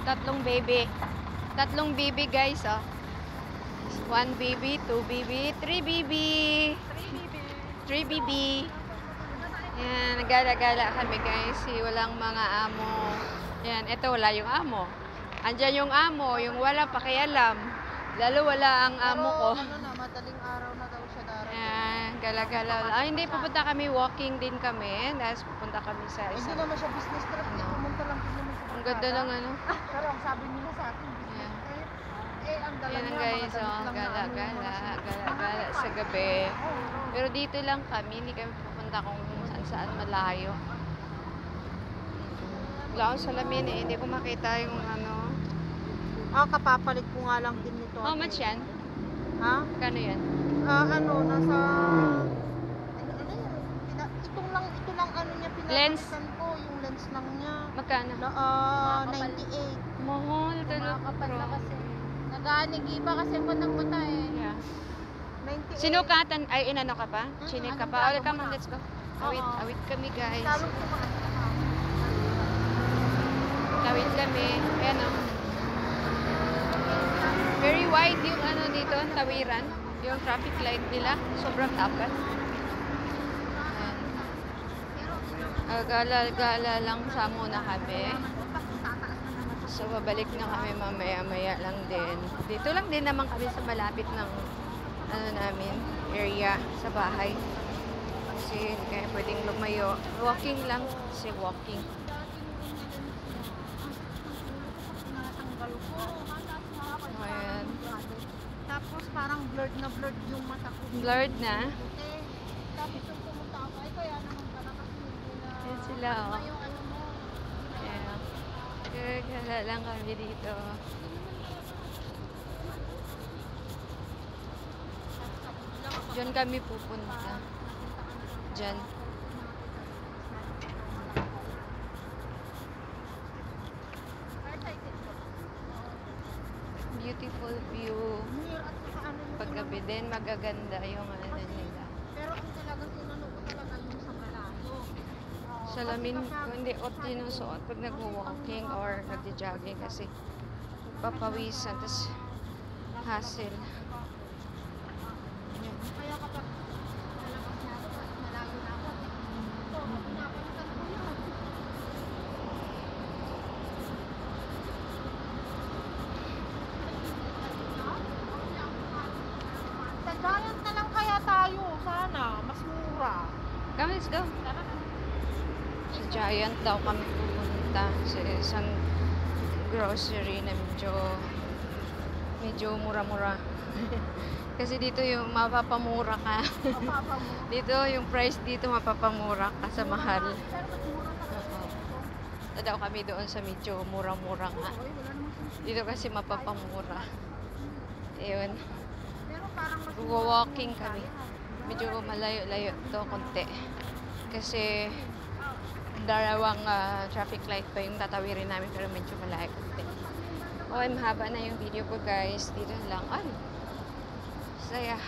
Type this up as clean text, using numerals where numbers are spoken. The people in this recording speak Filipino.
Tatlong baby. Tatlong baby guys, oh. 1 baby, 2 baby, 3 baby. 3 baby. Yan, nagala-gala kami guys. Walang mga amo. Yan, ito wala yung amo. Andyan yung amo, yung wala pakialam. Lalo wala ang amo ko. Ano na, madaling araw na daw siya darating. Yan, gala-gala. Ay, hindi, pupunta kami, walking din kami. Tapos pupunta kami sa Hindi isang... naman siya business trip. Pumunta lang din naman sa Ang ganda ng ano. Pero ang sabi nila sa akin, business trip. Ang dala Yan niya, guys, mga oh, damit lang na gala-gala sa gabi. Pero dito lang kami, hindi kami pupunta kung saan malayo. Wala akong salamin eh, hindi ko makita yung ano. Kapapalit ko nga lang din nito. How much yan? Ha? Kano yan? Nasa... Ito lang ano niya, Lens? pinapalitan ko. Yung lens lang niya. Magkano? 98. Mahal talaga. Makakapal na kasi. Nag-aanigi pa kasi matang-mata eh. Yeah. 98. Sinukatan, ay inano ka pa? Chinik ka anong pa? plano Okay, come mo on, na? let's go. Awit, Oo. awit kami guys. Sabi ko pa. Awit kami. Ayan o. Very wide yung ano dito, tawiran. Yung traffic light nila. Sobrang tapat. Gala-gala lang sa muna kami. So, babalik na kami mamaya-maya lang din. Dito lang din naman kami sa malapit ng ano namin, area sa bahay. Kasi hindi kaya pwedeng lumayo. Walking lang. Kasi walking. Ayan. Tapos parang blurred yung mata ko. Blurred na. Tapos yung pumunta ako, ay kaya naman pala kasi hindi na... Ayan sila, oh. Yung ano mo. Ayan. Gala lang kami dito. Diyan kami pupunta. Diyan. Beautiful view. Paggabi din, magaganda yung ano nila. Pero ang talagang sinano ko talaga yung sa malayo. Salamin ko, hindi ko sinusuot pag nag-walking or nag-jogging kasi papawisan, tapos hassle. Ayan. Kaya kapag nalabas na ako, malayo na ako. Ito, pinapalitan ko yun. Sa Giant na lang kaya tayo, sana. Mas mura. Come, let's go. Sa Giant daw kami pupunta sa isang grocery na medyo mura-mura. Kasi dito yung mapapamura ka. Dito yung price dito mapapamura ka sa mahal. Oo. Daw kami doon sa medyo mura-mura nga. Dito kasi mapapamura. Ayun. Walking kami. Medyo malayo-layo to konti. Kasi dalawang traffic light pa yung tatawirin namin pero medyo malayo konti. Okay, mahaba na yung video ko guys. Dito lang. Ay, saya.